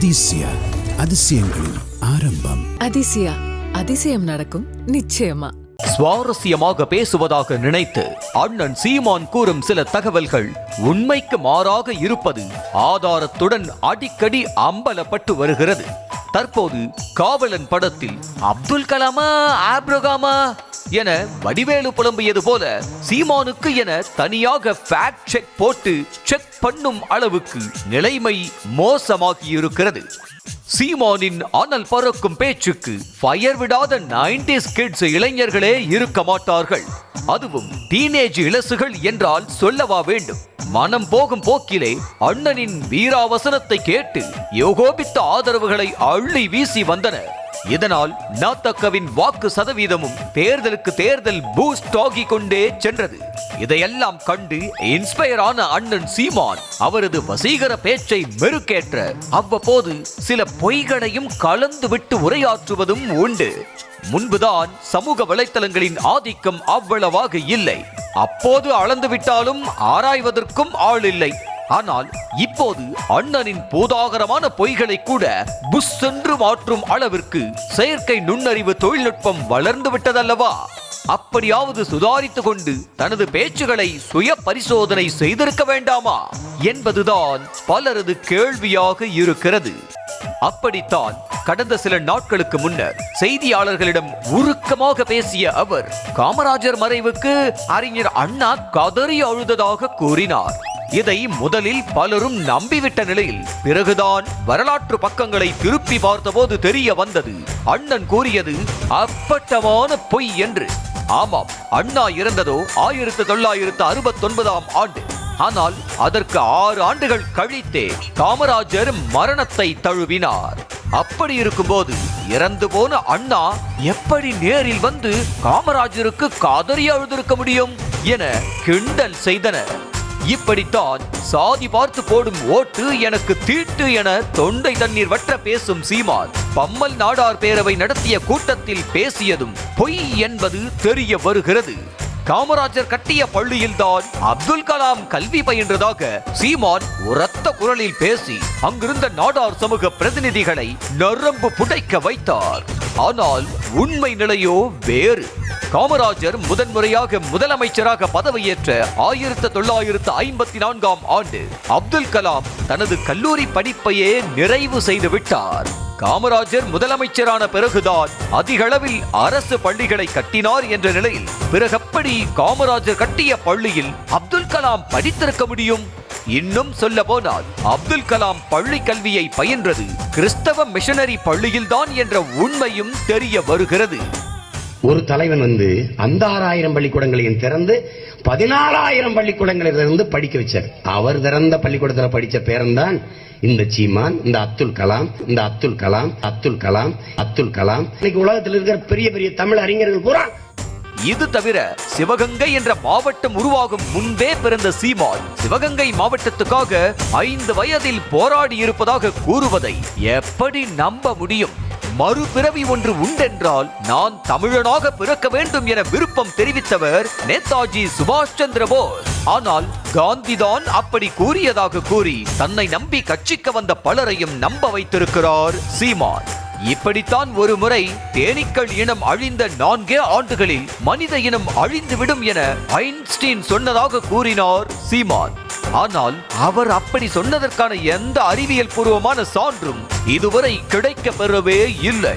அதிசயா, அதிசயங்களின் ஆரம்பம். அதிசயா, அதிசயம் நடக்கும் நிச்சயமா. சுவாரஸ்யமாக பேசுவதாக நினைத்து அண்ணன் சீமான் கூறும் சில தகவல்கள் உண்மைக்கு மாறாக இருப்பது ஆதாரத்துடன் அடிக்கடி அம்பலப்பட்டு வருகிறது. தற்போது காவலன் படத்தில் அப்துல் கலாமா ஆப்ரகாமா என வடிவேலு புலம்பியது போல சீமானுக்கு என தனியாக ஃபேக்ட் செக் போட்டு செக் பண்ணும் அளவுக்கு நிலைமை மோசமாகி இருக்கிறது. சீமானின் அனல் பறக்கும் பேச்சுக்கு ஃபயர் விடாத 90s கிட்ஸ் இளைஞர்களே இருக்க மாட்டார்கள். அதுவும் டீனேஜ் இளசுகள் என்றால் சொல்லவா வேண்டும். மனம் போகும் போக்கிலே அண்ணனின் வீராவசனத்தை கேட்டு யோகோபித்த ஆதரவுகளை அள்ளி வீசி வந்தனர். இதனால் நாத்தக்கவின் வாக்கு சதவீதமும் தேர்தலுக்கு தேர்தல் பூஸ்ட் ஆகிக் கொண்டே சென்றது. இதையெல்லாம் கண்டு இன்ஸ்பயர் ஆன அண்ணன் சீமான் அவரது வசீகர பேச்சை மெருகேற்ற அவ்வப்போது சில பொய்களையும் கலந்து விட்டு உரையாற்றுவதும் உண்டு. முன்புதான் சமூக வலைத்தளங்களின் ஆதிக்கம் அவ்வளவாக இல்லை. அப்போது அளந்து விட்டாலும் ஆராய்வதற்கும் ஆள் இல்லை. ஆனால் இப்போது அண்ணனின் பூதாகரமான பொய்களை கூட புஷ் என்று மாற்றும் அளவிற்கு செயற்கை நுண்ணறிவு தொழில்நுட்பம் வளர்ந்து விட்டதல்லவா? அப்படியாவது சுதாரித்து கொண்டு தனது பேச்சுகளை சுய பரிசோதனை செய்திருக்க வேண்டாமா என்பதுதான் பலரது கேள்வியாக இருக்கிறது. அப்படித்தான் கடந்த சில நாட்களுக்கு முன்னர் செய்தியாளர்களிடம் உருக்கமாக பேசிய அவர் காமராஜர் மறைவுக்கு அறிஞர் அண்ணா கதறி அழுததாக கூறினார். இதை முதலில் பலரும் நம்பிவிட்ட நிலையில் பிறகுதான் வரலாற்று பக்கங்களை திருப்பி பார்த்தபோது தெரிய வந்தது அண்ணன் கூறியது அப்பட்டமான பொய் என்று. ஆமாம், அண்ணா இறந்ததோ 1969ஆம் ஆண்டு. ஆனால் அதற்கு 6 ஆண்டுகள் கழித்தே காமராஜர் மரணத்தை தழுவினார். அப்படி இருக்கும்போது இறந்து போன அண்ணா எப்படி நேரில் வந்து காமராஜருக்கு காதறி அழுதிருக்க முடியும் என கிண்டல் செய்தனர். இப்படித்தான் சாதி பார்த்து போடும் ஓட்டு எனக்கு தீட்டு என தொண்டை தண்ணீர் வற்ற பேசும் சீமான் பம்மல் நாடார் பேரவை நடத்திய கூட்டத்தில் பேசியதும் பொய் என்பது தெரிய வருகிறது. காமராஜர் கட்டிய பள்ளியில்தான் அப்துல் கலாம் கல்வி பயின்றதாக சீமான் உரத்த குரலில் பேசி அங்கிருந்த நாடார் சமூக பிரதிநிதிகளை நரம்பு புடைக்க வைத்தார். ஆனால் உண்மை நிலையோ வேறு. காமராஜர் முதன்முறையாக முதலமைச்சராக பதவியேற்ற 1954ஆம் ஆண்டு அப்துல் கலாம் தனது கல்லூரி படிப்பையே நிறைவு செய்து விட்டார். காமராஜர் முதலமைச்சரான பிறகுதான் அதிகளவில் அரசு பள்ளிகளை கட்டினார் என்ற நிலையில் பிறகப்படி காமராஜர் கட்டிய பள்ளியில் அப்துல் கலாம் படித்திருக்க முடியும்? இன்னும் சொல்ல போனால் அப்துல் கலாம் பள்ளி கல்வியை பயின்றது கிறிஸ்தவ மிஷனரி பள்ளியில்தான் என்ற உண்மையும் தெரிய வருகிறது. ஒரு தலைவன் அந்த 6000 பள்ளிக்கூடங்களையும் திறந்து 14000 பள்ளிக்கூடங்களிலிருந்து படிக்க வச்சார். அவர் திறந்த பள்ளிக்கூடத்தில் படிச்ச பேரன்தான் இந்த சீமான், இந்த அப்துல் கலாம், இந்த அப்துல் கலாம், அப்துல் கலாம், அப்துல் கலாம். இன்னைக்கு உலகத்தில் இருக்கிற பெரிய பெரிய தமிழ் அறிஞர்கள் பூரா. இது தவிர சிவகங்கை என்ற மாவட்டம் உருவாகும் முன்பே பிறந்த சீமான் சிவகங்கை மாவட்டத்துக்காக 5 வயதில் போராடி இருப்பதாக கூறுவதை எப்படி நம்ப முடியும்? மறுபிறவி ஒன்று உண்டென்றால் நான் தமிழனாக பிறக்க வேண்டும் என விருப்பம் தெரிவித்தவர் நேதாஜி சுபாஷ் சந்திர போஸ். ஆனால் காந்திதான் அப்படி கூறியதாக கூறி தன்னை நம்பி கட்சிக்கு வந்த பலரையும் நம்ப வைத்திருக்கிறார் சீமான். இப்படித்தான் ஒரு முறை தேனீக்கள் இனம் அழிந்த 4 ஆண்டுகளில் மனித இனம் அழிந்துவிடும் என ஐன்ஸ்டீன் சொன்னதாக கூறினார் சீமான். ஆனால் அவர் அப்படி சொன்னதற்கான எந்த அறிவியல் பூர்வமான சான்றும் இதுவரை கிடைக்க பெறவே இல்லை.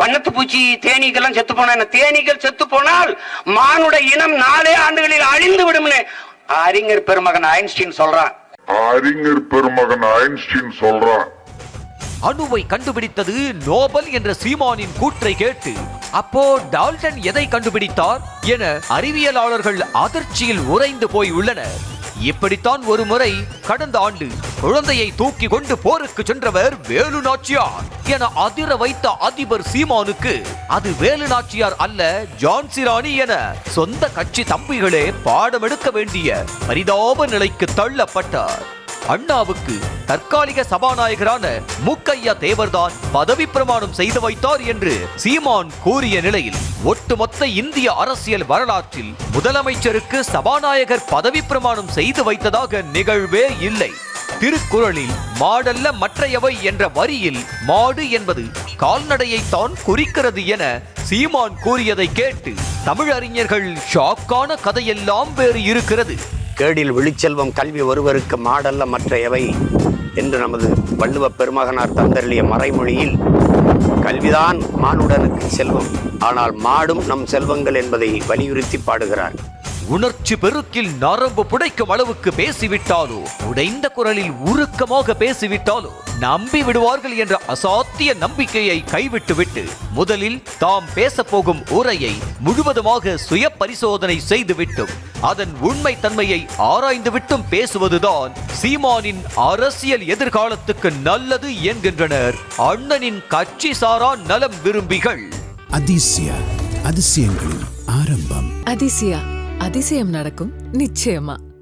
வண்ணத்து பூச்சி தேனீக்கெல்லாம் செத்து போன தேனீக்கள் செத்து போனால் மானுட இனம் 4 ஆண்டுகளில் அழிந்து விடும் அறிஞர் பெருமகன் ஐன்ஸ்டீன் சொல்றான். அணுவை கண்டுபிடித்தது நோபல் என்ற சீமானின் கூற்றை கேட்டு அப்போ டால்டன் எதை கண்டுபிடித்தார் என அறிவியலாளர்கள் அதிர்ச்சியில் உறைந்து போய் உள்ளனர். இப்படித்தான் ஒரு முறை கடந்த ஆண்டு குழந்தையை தூக்கி கொண்டு போருக்கு சென்றவர் வேலு நாச்சியார் என அதிர வைத்த அதிபர் சீமானுக்கு அது வேலு நாச்சியார் அல்ல ஜான்சி ராணி என சொந்த கட்சி தம்பிகளே பாடம் எடுக்க வேண்டிய பரிதாப நிலைக்கு தள்ளப்பட்டார். அண்ணாவுக்கு தற்காலிக சபாநாயகரான மூக்கையா தேவர்தான் பதவி பிரமாணம் செய்து வைத்தார் என்று சீமான் கூறிய நிலையில் ஒட்டுமொத்த இந்திய அரசியல் வரலாற்றில் முதலமைச்சருக்கு சபாநாயகர் பதவி பிரமாணம் செய்து வைத்ததாக நிகழ்வே இல்லை. திருக்குறளில் மாடல்ல மற்றையவை என்ற வரியில் மாடு என்பது கால்நடையை தான் குறிக்கிறது என சீமான் கூறியதை கேட்டு தமிழறிஞர்கள் ஷாக்கான கதையெல்லாம் வேறு இருக்கிறது. கேடில் விழிச்செல்வம் கல்வி ஒருவருக்கு மாடல்ல மற்ற எவை என்று நமது வள்ளுவ பெருமகனார் தந்தருளிய மறைமொழியில் கல்விதான் மானுடனுக்கு செல்வம், ஆனால் மாடும் நம் செல்வங்கள் என்பதை வலியுறுத்தி பாடுகிறார். உணர்ச்சி பெருக்கில் நரம்பு புடைக்கும் அளவுக்கு பேசிவிட்டாலோ, உடைந்த குரலில் உருக்கமாக பேசிவிட்டாலோ நம்பி விடுவார்கள் என்ற அசாத்திய நம்பிக்கையை கைவிட்டுவிட்டு முதலில் தாம் பேசப்போகும் உரையை முழுவதுமாக சுய பரிசோதனை செய்துவிட்டும் அதன் உண்மை தன்மையை ஆராய்ந்துவிட்டும் பேசுவதுதான் சீமானின் அரசியல் எதிர்காலத்துக்கு நல்லது என்கின்றனர் அண்ணனின் கட்சி சாரா நலம் விரும்பிகள். அதிசயங்களின் ஆரம்பம். அதிசயம் நடக்கும் நிச்சயமா.